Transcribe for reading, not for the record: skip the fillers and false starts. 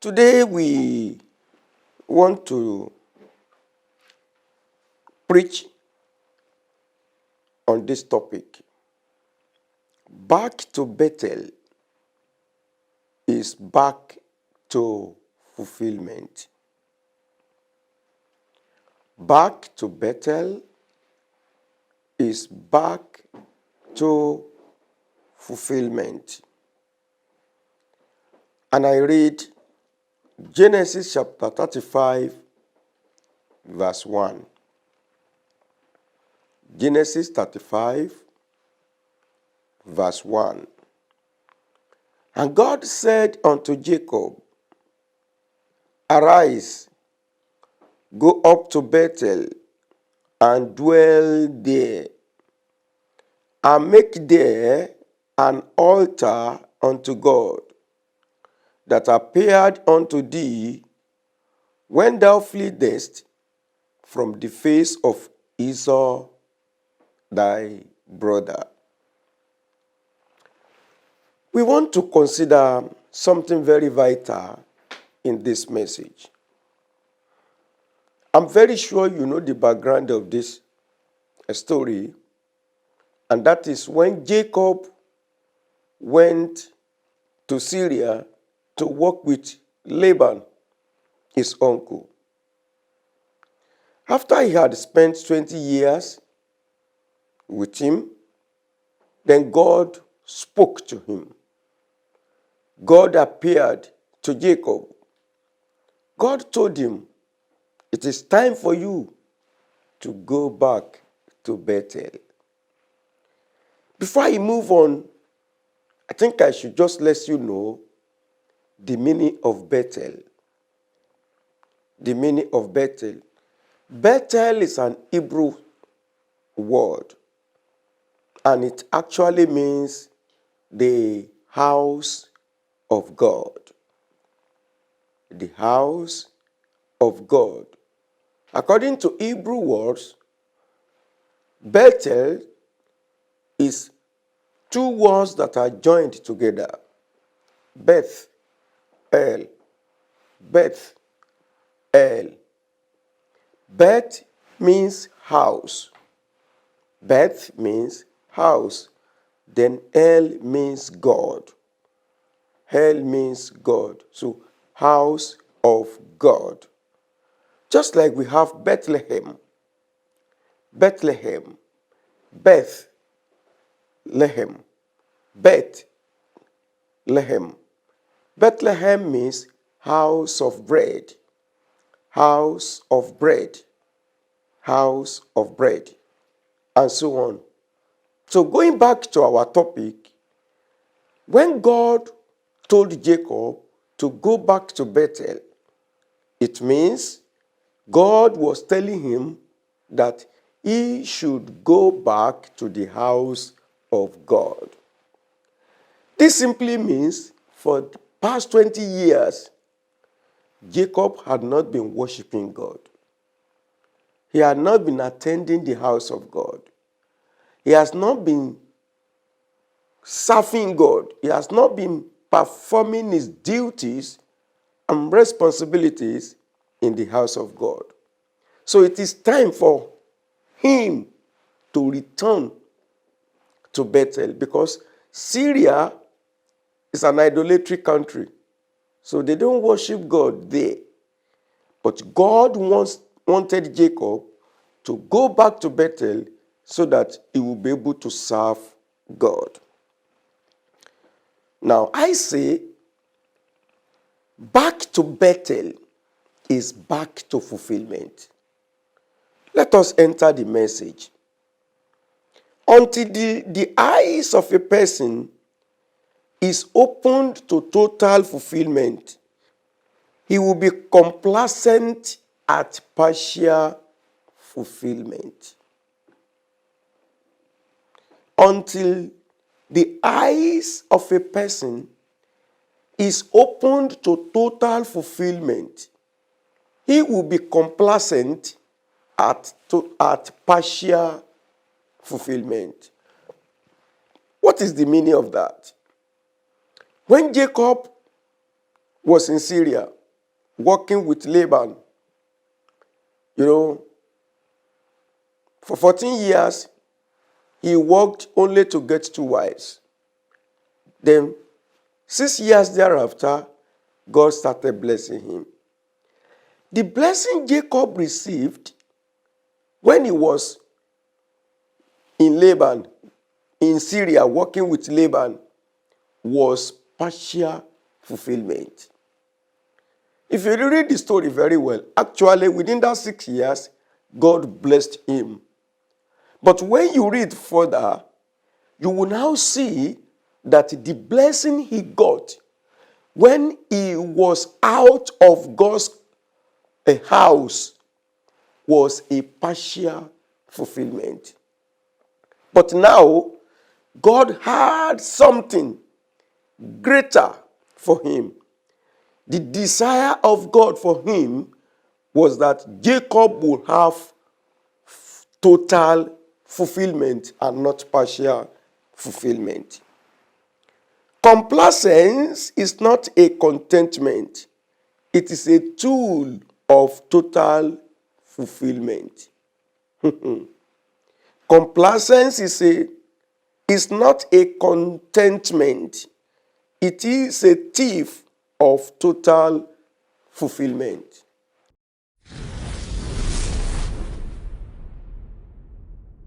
Today we want to preach on this topic. Back to Bethel is back to fulfillment. Back to Bethel is back to fulfillment. And I read Genesis chapter 35, verse 1. Genesis 35, verse 1. And God said unto Jacob, Arise, go up to Bethel, and dwell there, and make there an altar unto God, that appeared unto thee when thou fleedest from the face of Esau thy brother. We want to consider something very vital in this message. I'm very sure you know the background of this story, and that is when Jacob went to Syria to work with Laban, his uncle. After he had spent 20 years with him, then God spoke to him. God appeared to Jacob. God told him, it is time for you to go back to Bethel. Before I move on, I think I should just let you know the meaning of Bethel. The meaning of Bethel. Bethel is an Hebrew word, and it actually means the house of God. The house of God. According to Hebrew words, Bethel is two words that are joined together. Beth, El. Beth, El. Beth means house. Beth means house. Then El means God. El means God. So, house of God. Just like we have Bethlehem. Bethlehem. Beth. Lehem. Beth. Lehem. Bethlehem means house of bread. House of bread. House of bread. And so on. So going back to our topic, when God told Jacob to go back to Bethel, it means God was telling him that he should go back to the house of God. This simply means for the past 20 years, Jacob had not been worshiping God. He had not been attending the house of God. He has not been serving God. He has not been performing his duties and responsibilities in the house of God. So it is time for him to return to Bethel, because Syria is an idolatry country. So they don't worship God there. But God wanted Jacob to go back to Bethel so that he will be able to serve God. Now, I say, back to Bethel is back to fulfillment. Let us enter the message. Until the eyes of a person is opened to total fulfillment, he will be complacent at partial fulfillment. Until the eyes of a person is opened to total fulfillment, he will be complacent at partial fulfillment. What is the meaning of that? When Jacob was in Syria, working with Laban. For 14 years, he worked only to get 2 wives. Then, 6 years thereafter, God started blessing him. The blessing Jacob received when he was in Laban, in Syria, working with Laban, was partial fulfillment. If you read the story very well, actually within that 6 years, God blessed him. But when you read further, you will now see that the blessing he got when he was out of God's house was a partial fulfillment. But now, God had something greater for him. The desire of God for him was that Jacob would have total fulfillment and not partial fulfillment. Complacence is not a contentment. It is a tool of total fulfillment. Complacence is not a contentment. It is a thief of total fulfillment.